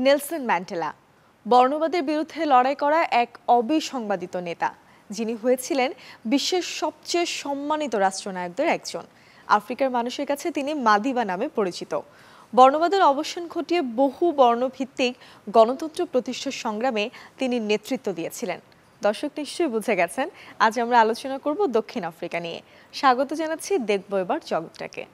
Nelson Mandela বর্ণবাদের বিরুদ্ধে লড়াই করা এক অবিসংবাদিত নেতা, যিনি হয়েছিলেন বিশ্বের সবচেয়ে সম্মানিত রাষ্ট্রনায়কদের একজন। আফ্রিকার মানুষের কাছে তিনি মাদিবা নামে পরিচিত। বর্ণবাদের অবসান ঘটিয়ে বহু বর্ণভিত্তিক গণতন্ত্র প্রতিষ্ঠার সংগ্রামে তিনি নেতৃত্ব দিয়েছিলেন। দর্শক নিশ্চয়ই বুঝে গেছেন, আজ আমরা আলোচনা করব দক্ষিণ আফ্রিকা নিয়ে। স্বাগত জানাচ্ছি, দেখব এবার জগৎটাকে।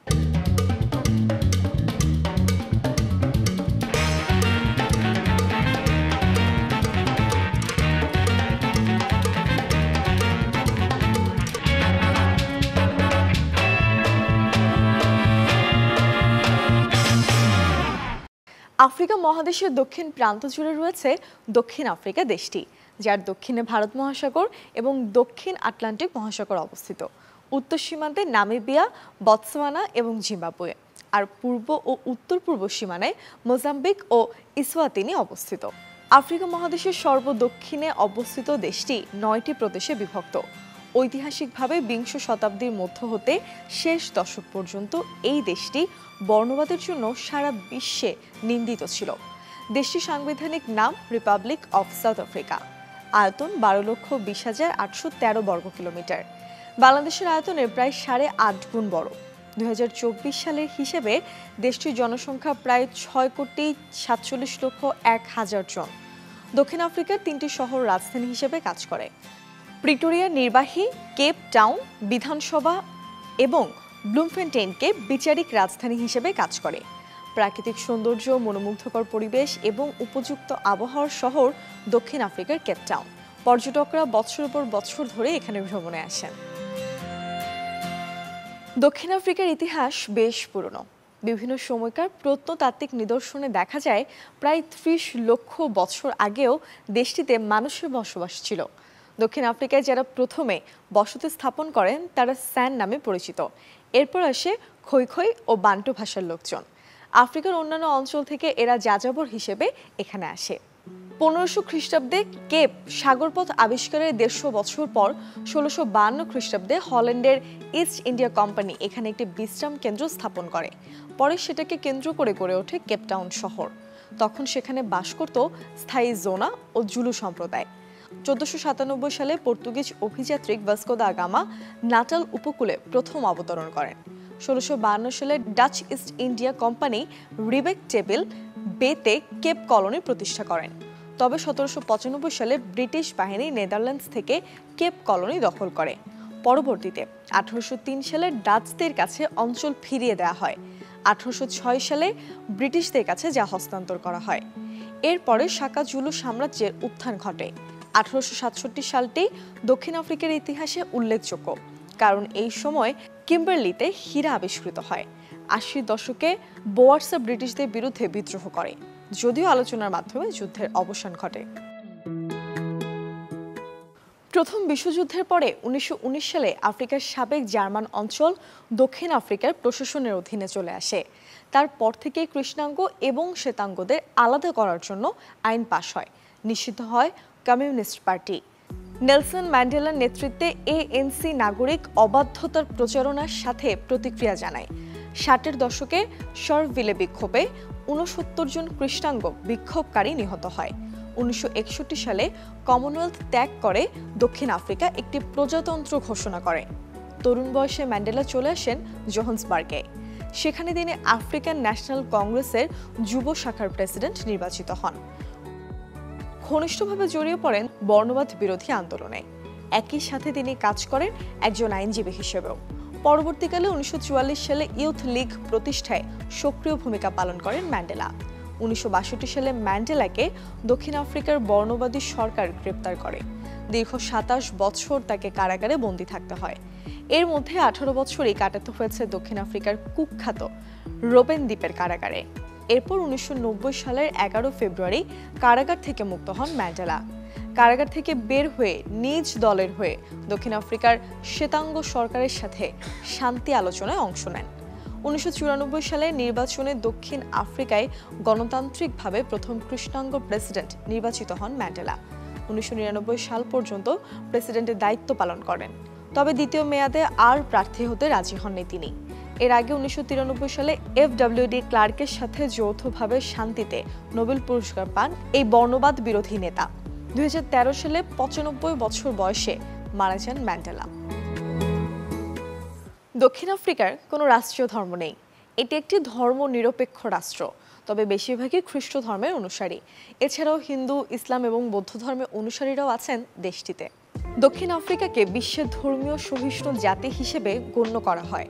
আফ্রিকা মহাদেশের দক্ষিণ প্রান্ত জুড়ে রয়েছে দক্ষিণ আফ্রিকা দেশটি, যার দক্ষিণে ভারত মহাসাগর এবং দক্ষিণ আটলান্টিক মহাসাগর অবস্থিত। উত্তর সীমান্তে নামিবিয়া, বতসোয়ানা এবং জিম্বাবুয়ে, আর পূর্ব ও উত্তর পূর্ব সীমানায় মোজাম্বিক ও ইসওয়াতিনি অবস্থিত। আফ্রিকা মহাদেশের সর্বদক্ষিণে অবস্থিত দেশটি 9টি প্রদেশে বিভক্ত। ঐতিহাসিকভাবে বিংশ শতাব্দীর মধ্য হতে শেষ দশক পর্যন্ত এই দেশটি বর্ণবাদের জন্য সারা বিশ্বে নিন্দিত ছিল। দেশটির সাংবিধানিক নাম রিপাবলিক অফ সাউথ আফ্রিকা। আয়তন 12,20,813 বর্গ কিলোমিটার। বাংলাদেশের আয়তনের প্রায় 8.5 গুণ বড়। 2024 সালের হিসেবে দেশটির জনসংখ্যা প্রায় 6,47,01,000 জন। দক্ষিণ আফ্রিকার 3টি শহর রাজধানী হিসেবে কাজ করে। প্রিটোরিয়া নির্বাহী, কেপ টাউন বিধানসভা এবং ব্লুমফেন্টেইনকে বিচারিক রাজধানী হিসেবে কাজ করে। প্রাকৃতিক সৌন্দর্য, মনোমুগ্ধকর পরিবেশ এবং উপযুক্ত আবহাওয়ার শহর দক্ষিণ আফ্রিকার কেপ টাউন। পর্যটকরা বছরের পর বছর ধরে এখানে ভ্রমণে আসেন। দক্ষিণ আফ্রিকার ইতিহাস বেশ পুরনো। বিভিন্ন সময়কার প্রত্নতাত্ত্বিক নিদর্শনে দেখা যায় প্রায় 30 লক্ষ বছর আগেও দেশটিতে মানুষের বসবাস ছিল। দক্ষিণ আফ্রিকায় যারা প্রথমে বসতি স্থাপন করেন তারা স্যান নামে পরিচিত। এরপর আসে খই ও বান্টু ভাষার লোকজন। আফ্রিকার অন্যান্য অঞ্চল থেকে এরা যাযাবর হিসেবে এখানে আসে। 1500 খ্রিস্টাব্দে কেপ সাগরপথ আবিষ্কারের 150 বছর পর 1652 খ্রিস্টাব্দে হল্যান্ডের ইস্ট ইন্ডিয়া কোম্পানি এখানে একটি বিশ্রাম কেন্দ্র স্থাপন করে। পরে সেটাকে কেন্দ্র করে গড়ে ওঠে কেপটাউন শহর। তখন সেখানে বাস করত স্থায়ী জোনা ও জুলু সম্প্রদায়। 1497 সালে পর্তুগিজ অভিযাত্রী ভাস্কো দা গামা নাটাল উপকূলে প্রথম অবতরণ করেন। 1652 সালে Dutch East India Company Riebeeck Table বেতে কেপ কলোনি প্রতিষ্ঠা করেন। তবে 1795 সালে ব্রিটিশ বাহিনী নেদারল্যান্ডস থেকে কেপ কলোনি দখল করে। পরবর্তীতে 1803 সালে ডাচদের কাছে অঞ্চল ফিরিয়ে দেওয়া হয়। 1806 সালে ব্রিটিশদের কাছে যা হস্তান্তর করা হয়। এরপরে সাকা জুলু সাম্রাজ্যের উত্থান ঘটে। 1867 সালটি দক্ষিণ আফ্রিকার ইতিহাসে উল্লেখযোগ্য, কারণ এই সময় কিম্বারলিতে হীরা আবিষ্কৃত হয়। 80 দশকে বোয়ার্সা ব্রিটিশদের বিরুদ্ধে বিদ্রোহ করে, যদিও আলোচনার মাধ্যমে যুদ্ধের অবসান ঘটে। প্রথম বিশ্বযুদ্ধের পরে 1919 সালে আফ্রিকার সাবেক জার্মান অঞ্চল দক্ষিণ আফ্রিকার প্রশাসনের অধীনে চলে আসে। তারপর থেকে কৃষ্ণাঙ্গ এবং শ্বেতাঙ্গদের আলাদা করার জন্য আইন পাশ হয়। নিষিদ্ধ হয় কমিউনিস্ট পার্টি। নেলসন ম্যান্ডেলার নেতৃত্বে এএনসি নাগরিক অবাধ্যতার প্রচারণার সাথে প্রতিক্রিয়া জানায়। 60-এর দশকে শারভিলে বিক্ষোভে 69 জন কৃষ্ণাঙ্গ বিক্ষোভকারী নিহত হয়। 1961 সালে কমনওয়েলথ ত্যাগ করে দক্ষিণ আফ্রিকা একটি প্রজাতন্ত্র ঘোষণা করে। তরুণ বয়সে ম্যান্ডেলা চলে আসেন জোহান্সবার্গে। সেখানে তিনি আফ্রিকান ন্যাশনাল কংগ্রেসের যুব শাখার প্রেসিডেন্ট নির্বাচিত হন। ঘনিষ্ঠভাবে জড়িয়ে পড়েন বর্ণবাদ বিরোধী আন্দোলনে। একই সাথে তিনি কাজ করেন একজন আইনজীবী হিসেবেও। পরবর্তীকালে 1944 সালে ইউথ লীগ প্রতিষ্ঠায় সক্রিয় ভূমিকা পালন করেন ম্যান্ডেলা। 1962 সালে ম্যান্ডেলাকে দক্ষিণ আফ্রিকার বর্ণবাদী সরকার গ্রেপ্তার করে। দীর্ঘ 27 বছর তাকে কারাগারে বন্দী থাকতে হয়। এর মধ্যে 18 বছরই কাটাতে হয়েছে দক্ষিণ আফ্রিকার কুখ্যাত রোবেন দ্বীপের কারাগারে। এরপর 1990 সালের 11 ফেব্রুয়ারি কারাগার থেকে মুক্ত হন ম্যান্ডেলা। কারাগার থেকে বের হয়ে নিজ দলের হয়ে দক্ষিণ আফ্রিকার শ্বেতাঙ্গ সরকারের সাথে শান্তি আলোচনায় অংশ নেন। 1994 সালে নির্বাচনে দক্ষিণ আফ্রিকায় গণতান্ত্রিকভাবে প্রথম কৃষ্ণাঙ্গ প্রেসিডেন্ট নির্বাচিত হন ম্যান্ডেলা। 1999 সাল পর্যন্ত প্রেসিডেন্টের দায়িত্ব পালন করেন। তবে দ্বিতীয় মেয়াদে আর প্রার্থী হতে রাজি হননি তিনি। এর আগে 1993 সালে FWD ক্লার্কের সাথে যৌথভাবে শান্তিতে নোবেল পুরস্কার পান এই বর্ণবাদ বিরোধী নেতা। 2013 সালে 95 বছর বয়সে মারা যান ম্যান্ডেলা। দক্ষিণ আফ্রিকার কোনো রাষ্ট্রীয় ধর্ম নেই। এটি একটি ধর্মনিরপেক্ষ রাষ্ট্র, তবে বেশিরভাগই খ্রিস্ট ধর্মের অনুসারী। এছাড়াও হিন্দু, ইসলাম এবং বৌদ্ধ ধর্মের অনুসারীরাও আছেন দেশটিতে। দক্ষিণ আফ্রিকাকে বিশ্বের ধর্মীয় সহিষ্ণু জাতি হিসেবে গণ্য করা হয়।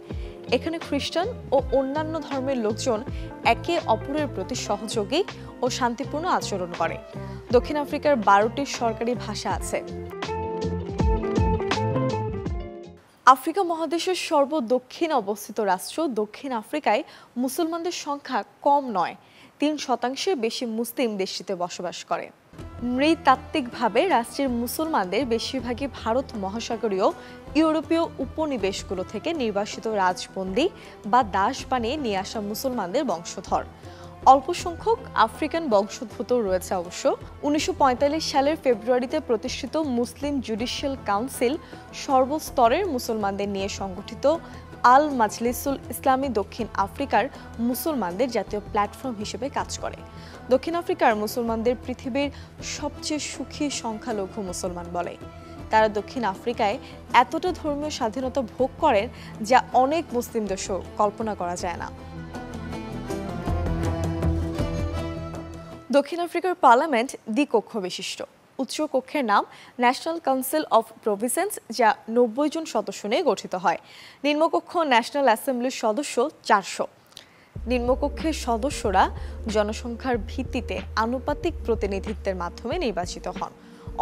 এখানে খ্রিস্টান ও অন্যান্য ধর্মের লোকজন একে অপরের প্রতি সহযোগী ও শান্তিপূর্ণ আচরণ করে। দক্ষিণ আফ্রিকার 12টি সরকারি ভাষা আছে। আফ্রিকা মহাদেশের সর্বদক্ষিণে অবস্থিত রাষ্ট্র দক্ষিণ আফ্রিকায় মুসলমানদের সংখ্যা কম নয়, 3% বেশি মুসলিম দেশটিতে বসবাস করে। নৃতাত্ত্বিকভাবে রাষ্ট্রের মুসলমানদের বেশিরভাগই ভারত মহাসাগরীয় ইউরোপীয় উপনিবেশগুলো থেকে নির্বাসিত রাজবন্দী বা দাস বানিয়ে নিয়ে আসা মুসলমানদের বংশধর। অল্প সংখ্যক আফ্রিকান বংশোদ্ভূত রয়েছে অবশ্য। 1945 সালের ফেব্রুয়ারিতে প্রতিষ্ঠিত মুসলিম জুডিশিয়াল কাউন্সিল সর্বস্তরের মুসলমানদের নিয়ে সংগঠিত আল মাজলিসুল ইসলামী দক্ষিণ আফ্রিকার মুসলমানদের জাতীয় প্ল্যাটফর্ম হিসেবে কাজ করে। দক্ষিণ আফ্রিকার মুসলমানদের পৃথিবীর সবচেয়ে সুখী সংখ্যালঘু মুসলমান বলে। তারা দক্ষিণ আফ্রিকায় এতটা ধর্মীয় স্বাধীনতা ভোগ করেন যা অনেক মুসলিম দেশেও কল্পনা করা যায় না। দক্ষিণ আফ্রিকার পার্লামেন্ট দ্বিকক্ষ বিশিষ্ট। উচ্চ কক্ষের নাম ন্যাশনাল কাউন্সিল অফ প্রভিন্স, যা 90 জন সদস্য নিয়ে গঠিত হয়। নিম্নকক্ষ ন্যাশনাল অ্যাসেম্বলির সদস্য 400। নিম্নকক্ষের সদস্যরা জনসংখ্যার ভিত্তিতে আনুপাতিক প্রতিনিধিত্বের মাধ্যমে নির্বাচিত হন।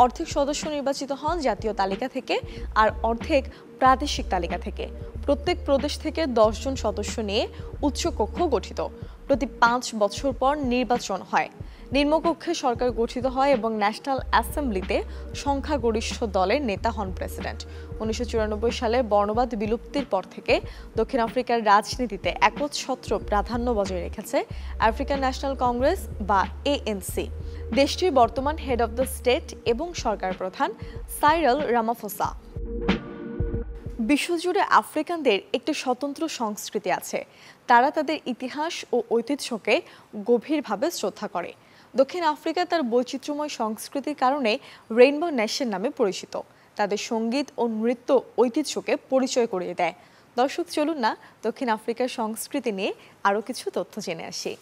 অর্ধেক সদস্য নির্বাচিত হন জাতীয় তালিকা থেকে আর অর্ধেক প্রাদেশিক তালিকা থেকে। প্রত্যেক প্রদেশ থেকে 10 জন সদস্য নিয়ে উচ্চকক্ষ গঠিত। প্রতি 5 বছর পর নির্বাচন হয়। নিম্নকক্ষে সরকার গঠিত হয় এবং ন্যাশনাল অ্যাসেম্বলিতে সংখ্যাগরিষ্ঠ দলের নেতা হন প্রেসিডেন্ট। 1994 সালে বর্ণবাদ বিলুপ্তির পর থেকে দক্ষিণ আফ্রিকার রাজনীতিতে একচ্ছত্র প্রাধান্য বজায় রেখেছে আফ্রিকান ন্যাশনাল কংগ্রেস বা ANC। দেশটির বর্তমান হেড অব দ্য স্টেট এবং সরকার প্রধান সাইরাল রামাফোসা। বিশ্বজুড়ে আফ্রিকানদের একটি স্বতন্ত্র সংস্কৃতি আছে। তারা তাদের ইতিহাস ও ঐতিহ্যকে গভীরভাবে শ্রদ্ধা করে। দক্ষিণ আফ্রিকা তার বৈচিত্র্যময় সংস্কৃতির কারণে রেইনবো নেশন নামে পরিচিত। তাদের সঙ্গীত ও নৃত্য ঐতিহ্যকে পরিচয় করিয়ে দেয়। দর্শক, চলুন না দক্ষিণ আফ্রিকার সংস্কৃতি নিয়ে আরও কিছু তথ্য জেনে আসি।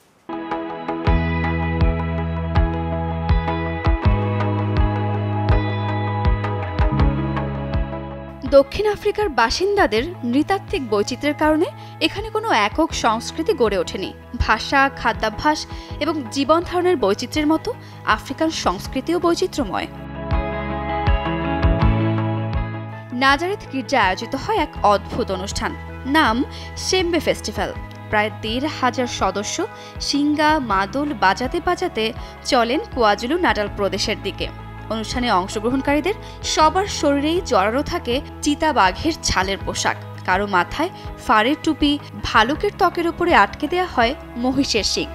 দক্ষিণ আফ্রিকার বাসিন্দাদের নৃতাত্ত্বিক বৈচিত্র্যের কারণে এখানে কোনো একক সংস্কৃতি গড়ে ওঠেনি। ভাষা, খাদ্যাভ্যাস এবং জীবন ধারণের বৈচিত্র্যের মতো আফ্রিকান সংস্কৃতিও বৈচিত্র্যময়। নাজারেথ গির্জায় আয়োজিত হয় এক অদ্ভুত অনুষ্ঠান, নাম শেম্বে ফেস্টিভ্যাল। প্রায় 1,500 সদস্য সিঙ্গা মাদল বাজাতে বাজাতে চলেন কোয়াজুলু নাটাল প্রদেশের দিকে। অনুষ্ঠানে অংশগ্রহণকারীদের সবার শরীরেই জড়ানো থাকে চিতাবাঘের ছালের পোশাক। কারো মাথায় ফারের টুপি, ভালুকের ত্বকের উপরে আটকে দেওয়া হয় মহিষের শিং।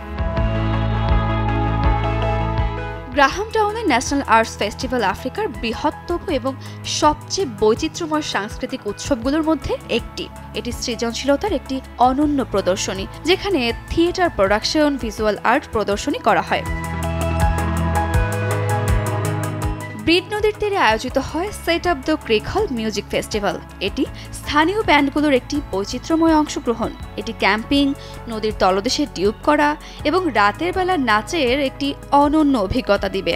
গ্রাহাম টাউনের ন্যাশনাল আর্টস ফেস্টিভ্যাল আফ্রিকার বৃহত্তম এবং সবচেয়ে বৈচিত্র্যময় সাংস্কৃতিক উৎসবগুলোর মধ্যে একটি। এটি সৃজনশীলতার একটি অনন্য প্রদর্শনী, যেখানে থিয়েটার প্রোডাকশন, ভিজুয়াল আর্ট প্রদর্শনী করা হয়। ব্রিড নদীর তীরে আয়োজিত হয় সেট আপ দ্য ক্রিক হল মিউজিক ফেস্টিভ্যাল। এটি স্থানীয় ব্যান্ডগুলোর একটি বৈচিত্র্যময় অংশগ্রহণ। এটি ক্যাম্পিং, নদীর তলদেশে টিউব করা এবং রাতের বেলা নাচের একটি অনন্য অভিজ্ঞতা দিবে।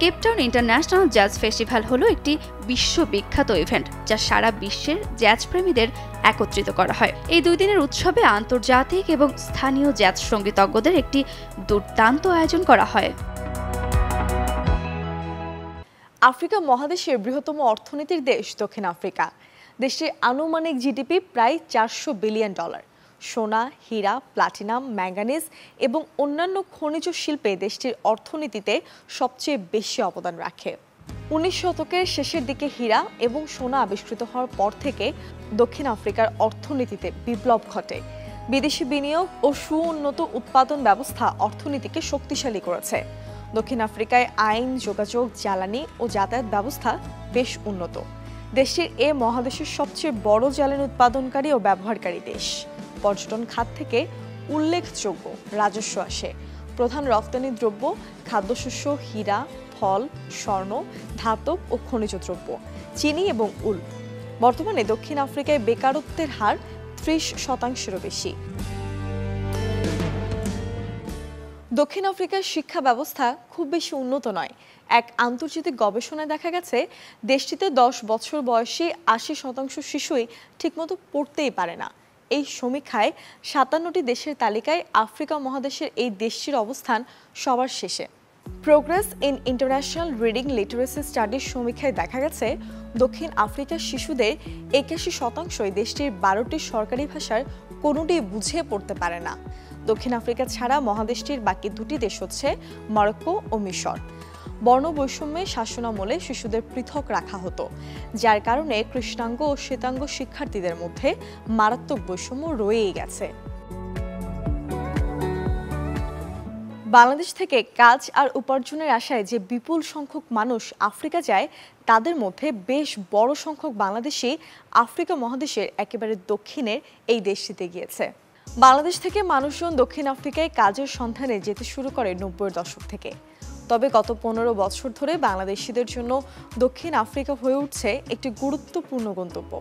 কেপটাউন ইন্টারন্যাশনাল জ্যাজ ফেস্টিভ্যাল হলো একটি বিশ্ববিখ্যাত ইভেন্ট, যা সারা বিশ্বের জ্যাজ প্রেমীদের একত্রিত করা হয়। এই 2 দিনের উৎসবে আন্তর্জাতিক এবং স্থানীয় জ্যাজ সঙ্গীতজ্ঞদের একটি দুর্দান্ত আয়োজন করা হয়। আফ্রিকা মহাদেশের বৃহত্তম অর্থনীতির দেশ দক্ষিণ আফ্রিকা। দেশটির আনুমানিক জিডিপি প্রায় $400 বিলিয়ন। সোনা, হীরা, প্লাটিনাম, ম্যাঙ্গানিজ এবং অন্যান্য খনিজ শিল্পে দেশটির অর্থনীতিতে সবচেয়ে বেশি অবদান রাখে। 19 শতকের শেষের দিকে হীরা এবং সোনা আবিষ্কৃত হওয়ার পর থেকে দক্ষিণ আফ্রিকার অর্থনীতিতে বিপ্লব ঘটে। বিদেশি বিনিয়োগ ও সুউন্নত উৎপাদন ব্যবস্থা অর্থনীতিকে শক্তিশালী করেছে। দক্ষিণ আফ্রিকায় আইন, যোগাযোগ, জ্বালানি ও যাতায়াত ব্যবস্থা বেশ উন্নত। দেশটির এ মহাদেশের সবচেয়ে বড় জ্বালানি উৎপাদনকারী ও ব্যবহারকারী দেশ। পর্যটন খাত থেকে উল্লেখযোগ্য রাজস্ব আসে। প্রধান রপ্তানি দ্রব্য খাদ্যশস্য, হীরা, ফল, স্বর্ণ, ধাতব ও খনিজ দ্রব্য, চিনি এবং উল। বর্তমানে দক্ষিণ আফ্রিকায় বেকারত্বের হার 30%-এরও বেশি। দক্ষিণ আফ্রিকার শিক্ষা ব্যবস্থা খুব বেশি উন্নত নয়। এক আন্তর্জাতিক গবেষণায় দেখা গেছে দেশটিতে 10 বছর বয়সী 80% শিশুই ঠিকমতো পড়তেই পারে না। এই সমীক্ষায় 57টি দেশের তালিকায় আফ্রিকা মহাদেশের এই দেশটির অবস্থান সবার শেষে। Progress in international reading literacy স্টাডির সমীক্ষায় দেখা গেছে দক্ষিণ আফ্রিকার শিশুদের 81% দেশটির 12টি সরকারি ভাষার কোনোটি বুঝে পড়তে পারে না। দক্ষিণ আফ্রিকা ছাড়া মহাদেশটির বাকি দুটি দেশ হচ্ছে মরক্কো ও মিশর। বর্ণ বৈষম্যে শাসনামলে শিশুদের পৃথক রাখা হতো, যার কারণে কৃষ্ণাঙ্গ ও শ্বেতাঙ্গ শিক্ষার্থীদের মধ্যে মারাত্মক বৈষম্য রয়েই গেছে। বাংলাদেশ থেকে কাজ আর উপার্জনের আশায় যে বিপুল সংখ্যক মানুষ আফ্রিকা যায়, তাদের মধ্যে বেশ বড় সংখ্যক বাংলাদেশি আফ্রিকা মহাদেশের একেবারে দক্ষিণের এই দেশটিতে গিয়েছে। বাংলাদেশ থেকে মানুষজন দক্ষিণ আফ্রিকায় কাজের সন্ধানে যেতে শুরু করে 90-এর দশক থেকে। তবে গত 15 বছর ধরে বাংলাদেশিদের জন্য দক্ষিণ আফ্রিকা হয়ে উঠছে একটি গুরুত্বপূর্ণ গন্তব্য।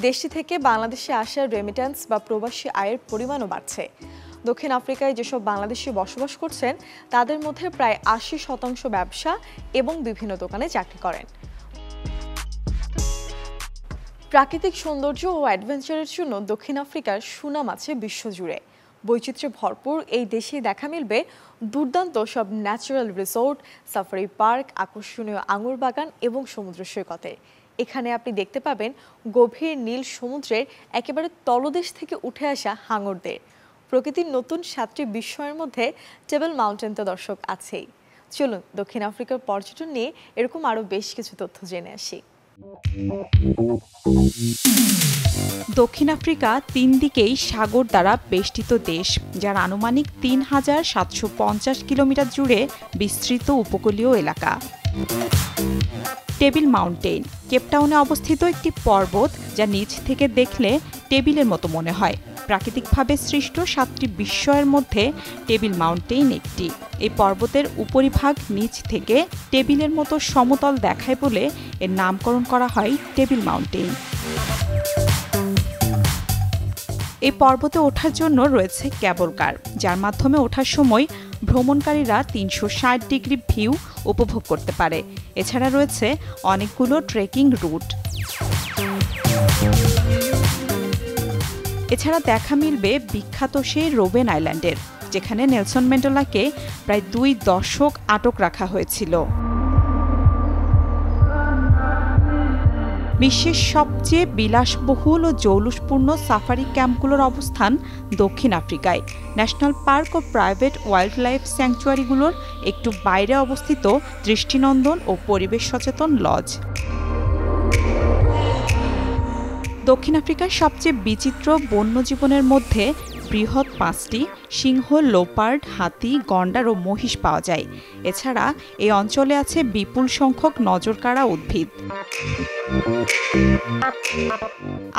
দেশটি থেকে বাংলাদেশে আসা রেমিট্যান্স বা প্রবাসী আয়ের পরিমাণও বাড়ছে। দক্ষিণ আফ্রিকায় যেসব বাংলাদেশি বসবাস করছেন, তাদের মধ্যে প্রায় 80% ব্যবসা এবং বিভিন্ন দোকানে চাকরি করেন। প্রাকৃতিক সৌন্দর্য ও অ্যাডভেঞ্চারের জন্য দক্ষিণ আফ্রিকার সুনাম আছে বিশ্বজুড়ে। বৈচিত্র্যে ভরপুর এই দেশে দেখা মিলবে দুর্দান্ত সব ন্যাচারাল রিসোর্ট, সাফারি পার্ক, আকর্ষণীয় আঙুর বাগান এবং সমুদ্র সৈকতে। এখানে আপনি দেখতে পাবেন গভীর নীল সমুদ্রের একেবারে তলদেশ থেকে উঠে আসা হাঙরদের। প্রকৃতির নতুন 7টি বিস্ময়ের মধ্যে টেবল মাউন্টেন তো দর্শক আছেই। চলুন দক্ষিণ আফ্রিকার পর্যটন নিয়ে এরকম আরও বেশ কিছু তথ্য জেনে আসি। দক্ষিণ আফ্রিকা 3 দিকেই সাগর দ্বারা বেষ্টিত দেশ, যার আনুমানিক 3750 কিলোমিটার জুড়ে বিস্তৃত উপকূলীয় এলাকা। টেবিল মাউন্টেন কেপটাউনে অবস্থিত একটি পর্বত, যা নিচ থেকে দেখলে টেবিলের মতো মনে হয়। প্রাকৃতিকভাবে সৃষ্ট 7টি বিস্ময়ের মধ্যে টেবিল মাউন্টেন একটি। এই পর্বতের উপরিভাগ নিচ থেকে টেবিলের মতো সমতল দেখায় বলে এর নামকরণ করা হয় টেবিল মাউন্টেন। এই পর্বতে ওঠার জন্য রয়েছে কেবল কার, যার মাধ্যমে ওঠার সময় ভ্রমণকারীরা 360 ডিগ্রি ভিউ উপভোগ করতে পারে। এছাড়া রয়েছে অনেকগুলো ট্রেকিং রুট। এছাড়া দেখা মিলবে বিখ্যাত সেই রোবেন আইল্যান্ডের, যেখানে নেলসন ম্যান্ডেলাকে প্রায় 2 দশক আটক রাখা হয়েছিল। বিশ্বের সবচেয়ে বিলাসবহুল ও জৌলুসপূর্ণ সাফারি ক্যাম্পগুলোর অবস্থান দক্ষিণ আফ্রিকায়। ন্যাশনাল পার্ক ও প্রাইভেট ওয়াইল্ড লাইফ স্যাংচুয়ারিগুলোর একটু বাইরে অবস্থিত দৃষ্টিনন্দন ও পরিবেশ সচেতন লজ। দক্ষিণ আফ্রিকার সবচেয়ে বিচিত্র বন্যজীবনের মধ্যে বৃহৎ 5টি সিংহ, লোপার্ড, হাতি, গন্ডার ও মহিষ পাওয়া যায়। এছাড়া এই অঞ্চলে আছে বিপুল সংখ্যক নজরকাড়া উদ্ভিদ।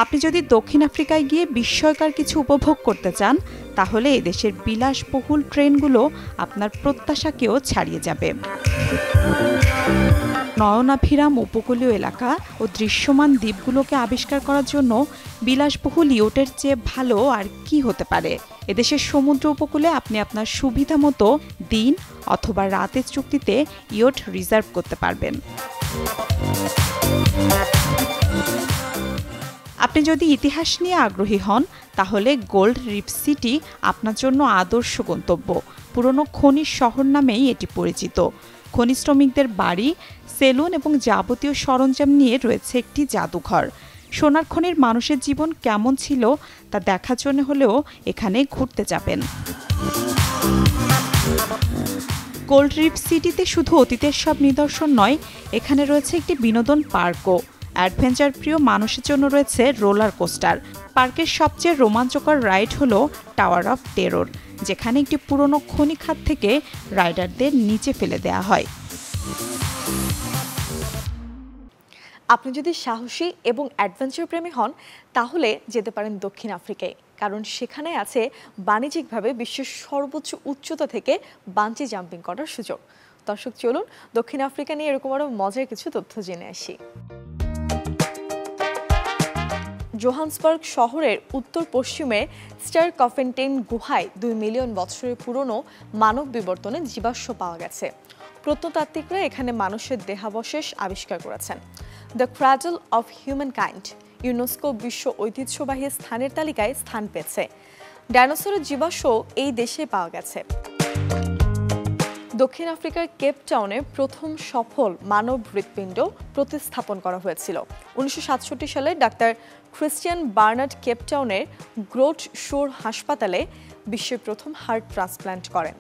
আপনি যদি দক্ষিণ আফ্রিকায় গিয়ে বিস্ময়কর কিছু উপভোগ করতে চান, তাহলে এই দেশের বিলাসবহুল ট্রেনগুলো আপনার প্রত্যাশাকেও ছাড়িয়ে যাবে। নয়নাভিরাম উপকূলীয় এলাকা ও দৃশ্যমান দ্বীপগুলোকে আবিষ্কার করার জন্য বিলাসবহুল ইয়টের চেয়ে ভালো আর কি হতে পারে। এদেশের সমুদ্র উপকূলে আপনি আপনার সুবিধা মতো দিন অথবা রাতের চুক্তিতে ইয়ট রিজার্ভ করতে পারবেন। আপনি যদি ইতিহাস নিয়ে আগ্রহী হন, তাহলে গোল্ড রিফ সিটি আপনার জন্য আদর্শ গন্তব্য। পুরনো খনির শহর নামেই এটি পরিচিত। খনি শ্রমিকদের বাড়ি, সেলুন এবং যাবতীয় সরঞ্জাম নিয়ে রয়েছে একটি জাদুঘর। সোনার খনির মানুষের জীবন কেমন ছিল তা দেখার জন্য হলেও এখানে ঘুরতে যাবেন। গোল্ড রিফ সিটিতে শুধু অতীতের সব নিদর্শন নয়, এখানে রয়েছে একটি বিনোদন পার্কও। অ্যাডভেঞ্চার প্রিয় মানুষের জন্য রয়েছে রোলার কোস্টার। পার্কের সবচেয়ে রোমাঞ্চকর রাইড হলো টাওয়ার অফ টেরর, যেখানে একটি পুরনো খনি খাত থেকে রাইডারদের নিচে ফেলে দেওয়া হয়। আপনি যদি সাহসী এবং অ্যাডভেঞ্চার প্রেমী হন তাহলে যেতে পারেন দক্ষিণ আফ্রিকায়, কারণ সেখানে আছে বাণিজ্যিকভাবে বিশ্বের সর্বোচ্চ উচ্চতা থেকে বাঞ্জি জাম্পিং করার সুযোগ। দর্শক, চলুন দক্ষিণ আফ্রিকা নিয়ে এরকম আরও মজার কিছু তথ্য জেনে আসি। জোহান্সবার্গ শহরের উত্তর পশ্চিমে স্টার কফেনটেইন গুহায় 2 মিলিয়ন বছরের পুরনো মানব বিবর্তনের জীবাশ্ম পাওয়া গেছে। প্রত্নতাত্ত্বিকরা এখানে মানুষের দেহাবশেষ আবিষ্কার করেছেন। The cradle of human kind UNESCO বিশ্ব ঐতিহ্যবাহী স্থানের তালিকায় স্থান পেয়েছে। ডাইনোসরের জীবাশ্ম এই দেশে পাওয়া গেছে। দক্ষিণ আফ্রিকার কেপ টাউনে প্রথম সফল মানব হৃৎপিণ্ড প্রতিস্থাপন করা হয়েছিল 1967 সালে। ডাক্তার ক্রিস্টিয়ান বার্নার্ড কেপ টাউনের গ্রোট শোর হাসপাতালে বিশ্বের প্রথম হার্ট ট্রান্সপ্ল্যান্ট করেন।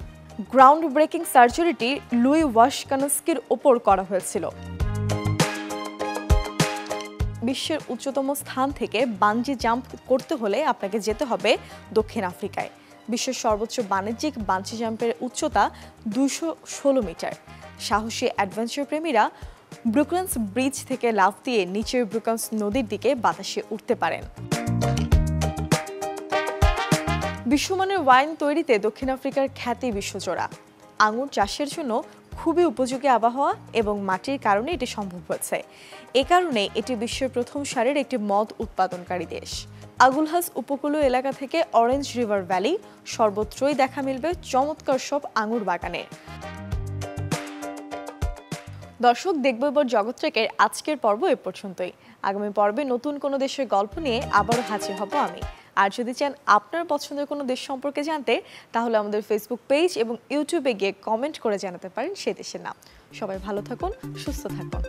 গ্রাউন্ড ব্রেকিং সার্জারিটি লুই ওয়াশকানস্কির ওপর করা হয়েছিল। বিশ্বের উচ্চতম স্থান থেকে বাঞ্জি জাম্প করতে হলে আপনাকে যেতে হবে দক্ষিণ আফ্রিকায়। বিশ্বের সর্বোচ্চ বাণিজ্যিক বাঞ্জি জাম্পের উচ্চতা 216 মিটার। সাহসী অ্যাডভেঞ্চার প্রেমীরা ব্রুকলেন্স ব্রিজ থেকে লাফ দিয়ে নিচের ব্রুকলেন্স নদীর দিকে বাতাসে উঠতে পারেন। বিশ্বমানের ওয়াইন তৈরিতে দক্ষিণ আফ্রিকার খ্যাতি বিশ্বজোড়া। আঙুর চাষের জন্য খুবই উপযোগী আবহাওয়া এবং মাটির কারণে এটি সম্ভব হয়েছে। এ কারণে এটি বিশ্বের প্রথম সারির একটি মদ উৎপাদনকারী দেশ। আগুলহাস উপকূলীয় এলাকা থেকে অরেঞ্জ রিভার ভ্যালি সর্বত্রই দেখা মিলবে চমৎকার সব আঙুর বাগানের। দর্শক, দেখব এবার জগৎ ট্রেকের আজকের পর্ব এ পর্যন্তই। আগামী পর্বে নতুন কোনো দেশের গল্প নিয়ে আবারও হাজির হব আমি। আর যদি চান আপনার পছন্দের কোনো দেশ সম্পর্কে জানতে, তাহলে আমাদের ফেসবুক পেজ এবং ইউটিউবে গিয়ে কমেন্ট করে জানাতে পারেন সেই দেশের নাম। সবাই ভালো থাকুন, সুস্থ থাকুন।